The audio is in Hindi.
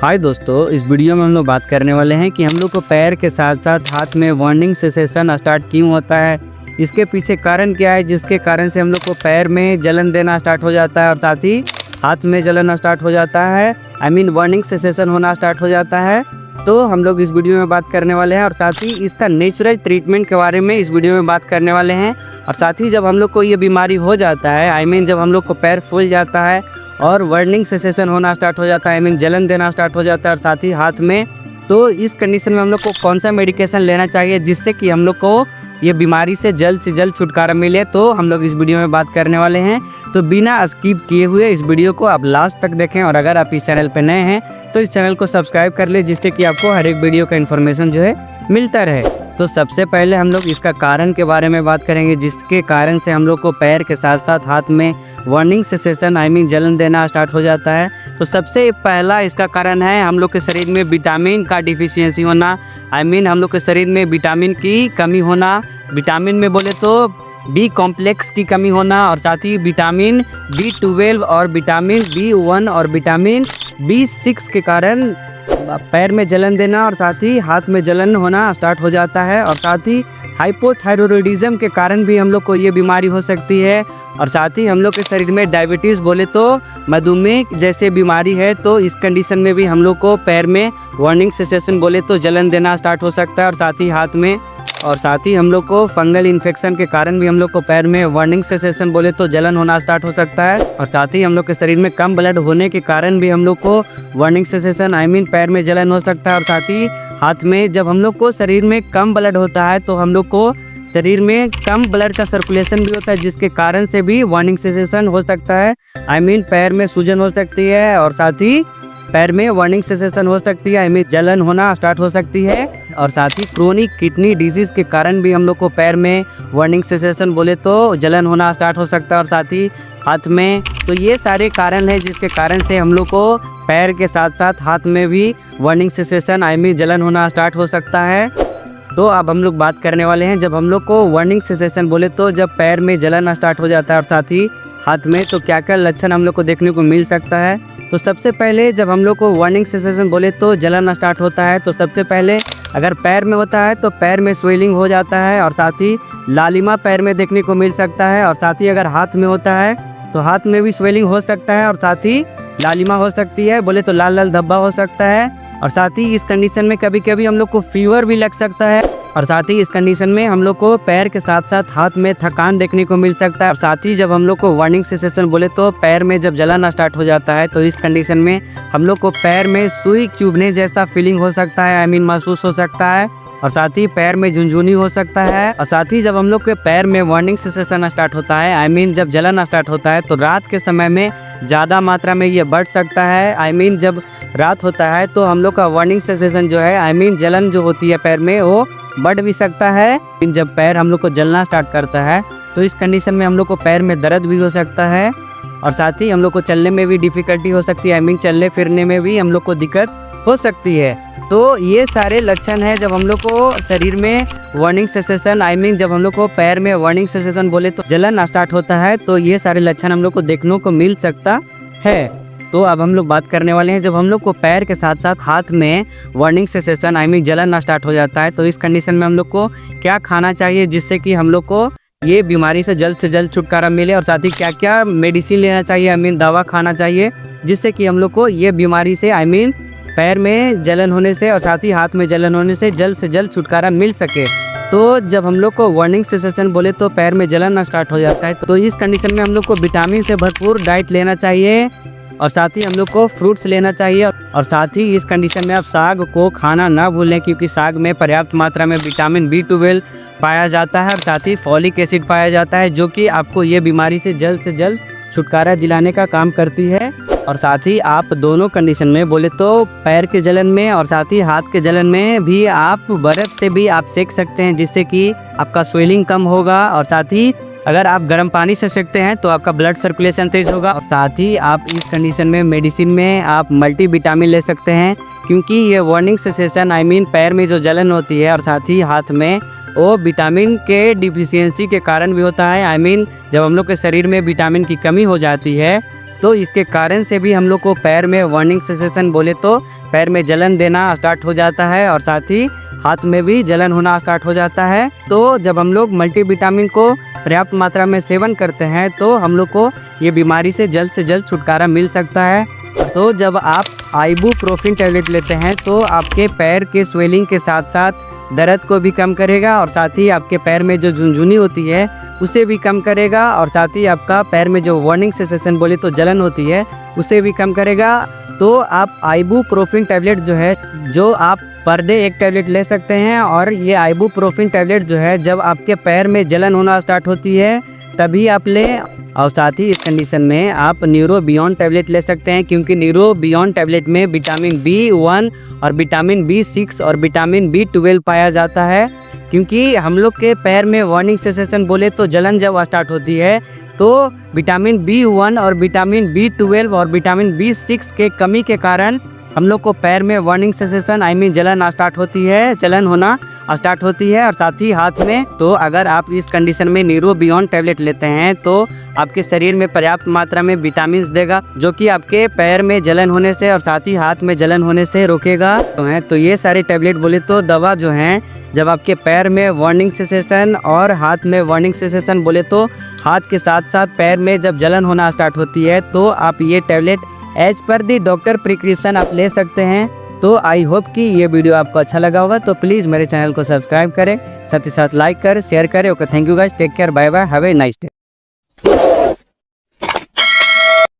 हाय दोस्तों, इस वीडियो में हम लोग बात करने वाले हैं कि हम लोग को पैर के साथ साथ हाथ में वार्निंग सेंसेशन स्टार्ट क्यों होता है, इसके पीछे कारण क्या है जिसके कारण से हम लोग को पैर में जलन देना स्टार्ट हो जाता है और साथ ही हाथ में जलन स्टार्ट हो जाता है। वार्निंग सेंसेशन होना स्टार्ट हो जाता है। तो हम लोग इस वीडियो में बात करने वाले हैं और साथ ही इसका नेचुरल ट्रीटमेंट के बारे में इस वीडियो में बात करने वाले हैं। और साथ ही जब हम लोग को ये बीमारी हो जाता है, जब हम लोग को पैर फूल जाता है और वार्निंग सेंसेशन होना स्टार्ट हो जाता है, जलन देना स्टार्ट हो जाता है और साथ ही हाथ में, तो इस कंडीशन में हम लोग को कौन सा मेडिकेशन लेना चाहिए जिससे कि हम लोग को ये बीमारी से जल्द छुटकारा मिले, तो हम लोग इस वीडियो में बात करने वाले हैं। तो बिना स्किप किए हुए इस वीडियो को आप लास्ट तक देखें और अगर आप इस चैनल पर नए हैं तो इस चैनल को सब्सक्राइब कर ले जिससे कि आपको हर एक वीडियो का इन्फॉर्मेशन जो है मिलता रहे। तो सबसे पहले हम लोग इसका कारण के बारे में बात करेंगे जिसके कारण से हम लोग को पैर के साथ साथ हाथ में वार्निंग सेंसेशन जलन देना स्टार्ट हो जाता है। तो सबसे पहला इसका कारण है हम लोग के शरीर में विटामिन का डिफिशियंसी होना। हम लोग के शरीर में विटामिन की कमी होना। विटामिन में बोले तो बी कॉम्प्लेक्स की कमी होना और साथ ही विटामिन B12 और विटामिन B1 और विटामिन B6 के कारण पैर में जलन देना और साथ ही हाथ में जलन होना स्टार्ट हो जाता है। और साथ ही हाइपोथायरॉयडिज्म के कारण भी हम लोग को ये बीमारी हो सकती है। और साथ ही हम लोग के शरीर में डायबिटीज़ बोले तो मधुमेह जैसे बीमारी है, तो इस कंडीशन में भी हम लोग को पैर में वार्निंग सेंसेशन बोले तो जलन देना स्टार्ट हो सकता है और साथ ही हाथ में। और साथ ही हम लोग को फंगल इन्फेक्शन के कारण भी हम लोग को पैर में वार्निंग सेंसेशन बोले तो जलन होना स्टार्ट हो सकता है। और साथ ही हम लोग के शरीर में कम ब्लड होने के कारण भी हम लोग को वार्निंग सेंसेशन पैर में जलन हो सकता है। और साथ ही हाथ में जब हम लोग को शरीर में कम ब्लड होता है तो हम लोग को शरीर में कम ब्लड का सर्कुलेशन भी होता है जिसके कारण से भी वार्निंग सेंसेशन हो सकता है। पैर में सूजन हो सकती है और साथ ही पैर में वार्निंग सेंसेशन हो सकती है, जलन होना स्टार्ट हो सकती है। और साथ ही क्रोनिक किडनी डिजीज़ के कारण भी हम लोग को पैर में वार्निंग सेंसेशन बोले तो जलन होना स्टार्ट हो सकता है और साथ ही हाथ में। तो ये सारे कारण हैं जिसके कारण से हम लोग को पैर के साथ साथ हाथ में भी वार्निंग सेंसेशन जलन होना स्टार्ट हो सकता है। तो अब हम लोग बात करने वाले हैं जब हम लोग को वार्निंग सेंसेशन बोले तो जब पैर में जलन स्टार्ट हो जाता है और साथ ही हाथ में, तो क्या क्या लक्षण हम लोग को देखने को मिल सकता है। तो सबसे पहले जब हम लोग को वार्निंग सेंसेशन बोले तो जलन स्टार्ट होता है, तो सबसे पहले अगर पैर में होता है तो पैर में स्वेलिंग हो जाता है और साथ ही लालिमा पैर में देखने को मिल सकता है। और साथ ही अगर हाथ में होता है तो हाथ में भी स्वेलिंग हो सकता है और साथ ही लालिमा हो सकती है, बोले तो लाल लाल धब्बा हो सकता है। और साथ ही इस कंडीशन में कभी कभी हम लोग को फीवर भी लग सकता है। और साथ ही इस कंडीशन में हम लोग को पैर के साथ साथ हाथ में थकान देखने को मिल सकता है। और साथ ही जब हम लोग को वार्निंग सेंसेशन बोले तो पैर में जब जलन स्टार्ट हो जाता है तो इस कंडीशन में हम लोग को पैर में सुई चुभने जैसा फीलिंग हो सकता है, महसूस हो सकता है। और साथ ही पैर में झुनझुनी हो सकता है। और साथ ही जब हम लोग के पैर में वार्निंग सेंसेशन स्टार्ट होता है, जब जलन स्टार्ट होता है तो रात के समय में ज़्यादा मात्रा में ये बढ़ सकता है। जब रात होता है तो हम लोग का वार्निंग सेंसेशन जो है, जलन जो होती है पैर में वो बढ़ भी सकता है। जब पैर हम लोग को जलना स्टार्ट करता है तो इस कंडीशन में हम लोग को पैर में दर्द भी हो सकता है और साथ ही हम लोग को चलने में भी डिफ़िकल्टी हो सकती है। चलने फिरने में भी हम लोग को दिक्कत हो सकती है। तो ये सारे लक्षण हैं जब हम लोग को शरीर में वार्निंग सेंसेशन जब हम लोग को पैर में वार्निंग सेंसेशन बोले तो जलन स्टार्ट होता है, तो ये सारे लक्षण हम लोग को देखने को मिल सकता है। तो अब हम लोग बात करने वाले हैं जब हम लोग को पैर के साथ साथ हाथ में वार्निंग सेंसेशन जलन जलना स्टार्ट हो जाता है तो इस कंडीशन में हम लोग को क्या खाना चाहिए जिससे कि हम लोग को ये बीमारी से जल्द छुटकारा मिले। और साथ ही क्या क्या मेडिसिन लेना चाहिए, दवा खाना चाहिए जिससे कि हम लोग को ये बीमारी से पैर में जलन होने से और साथ ही हाथ में जलन होने से जल्द छुटकारा मिल सके। तो जब हम लोग को वार्निंग सेंसेशन बोले तो पैर में जलन स्टार्ट हो जाता है तो इस कंडीशन में हम लोग को विटामिन से भरपूर डाइट लेना चाहिए और साथ ही हम लोग को फ्रूट्स लेना चाहिए। और साथ ही इस कंडीशन में आप साग को खाना ना भूलें क्योंकि साग में पर्याप्त मात्रा में विटामिन B12 पाया जाता है और साथ ही फॉलिक एसिड पाया जाता है जो कि आपको ये बीमारी से जल्द छुटकारा दिलाने का काम करती है। और साथ ही आप दोनों कंडीशन में बोले तो पैर के जलन में और साथ ही हाथ के जलन में भी आप बर्फ़ से भी आप सेक सकते हैं जिससे कि आपका स्वेलिंग कम होगा। और साथ ही अगर आप गर्म पानी से सेकते हैं तो आपका ब्लड सर्कुलेशन तेज होगा। और साथ ही आप इस कंडीशन में मेडिसिन में आप मल्टीविटामिन ले सकते हैं क्योंकि ये वार्निंग सेंसेशन पैर में जो जलन होती है और साथ ही हाथ में वो विटामिन के डिफिशियंसी के कारण भी होता है। जब हम लोग के शरीर में विटामिन की कमी हो जाती है तो इसके कारण से भी हम लोग को पैर में वार्निंग सेंसेशन बोले तो पैर में जलन देना स्टार्ट हो जाता है और साथ ही हाथ में भी जलन होना स्टार्ट हो जाता है। तो जब हम लोग मल्टीविटामिन को पर्याप्त मात्रा में सेवन करते हैं तो हम लोग को ये बीमारी से जल्द छुटकारा मिल सकता है। तो जब आप आइबुप्रोफेन टैबलेट लेते हैं तो आपके पैर के स्वेलिंग के साथ साथ दर्द को भी कम करेगा और साथ ही आपके पैर में जो झुनझुनी होती है उसे भी कम करेगा और साथ ही आपका पैर में जो वार्निंग सेंसेशन बोले तो जलन होती है उसे भी कम करेगा। तो आप आइबुप्रोफेन टैबलेट जो है जो आप पर डे 1 टैबलेट ले सकते हैं और ये आइबुप्रोफेन टैबलेट जो है जब आपके पैर में जलन होना स्टार्ट होती है तभी आप लें। और साथ ही इस कंडीशन में आप न्यूरो बियॉन्ड टैबलेट ले सकते हैं क्योंकि न्यूरो बियॉन्ड टैबलेट में विटामिन B1 और विटामिन B6 और विटामिन B12 पाया जाता है। क्योंकि हम लोग के पैर में वार्निंग सेंसेशन बोले तो जलन जब स्टार्ट होती है तो विटामिन B1 और विटामिन B12 और विटामिन B6 के कमी के कारण हम लोग को पैर में वार्निंग सेंसेशन जलन स्टार्ट होती है, जलन होना स्टार्ट होती है और साथ ही हाथ में। तो अगर आप इस कंडीशन में न्यूरो बियॉन्ड टैबलेट लेते हैं तो आपके शरीर में पर्याप्त मात्रा में विटामिन देगा जो कि आपके पैर में जलन होने से और साथ ही हाथ में जलन होने से रोकेगा। तो ये सारे टैबलेट बोले तो दवा जो हैं जब आपके पैर में वार्निंग सेंसेशन और हाथ में वार्निंग सेंसेशन बोले तो हाथ के साथ साथ पैर में जब जलन होना स्टार्ट होती है तो आप ये टैबलेट एज पर दी डॉक्टर प्रिस्क्रिप्शन आप ले सकते हैं। तो आई होप कि ये वीडियो आपको अच्छा लगा होगा। तो प्लीज़ मेरे चैनल को सब्सक्राइब करें, साथ ही साथ लाइक करें, शेयर करें। Okay, thank you guys, take care, bye bye, have a nice day.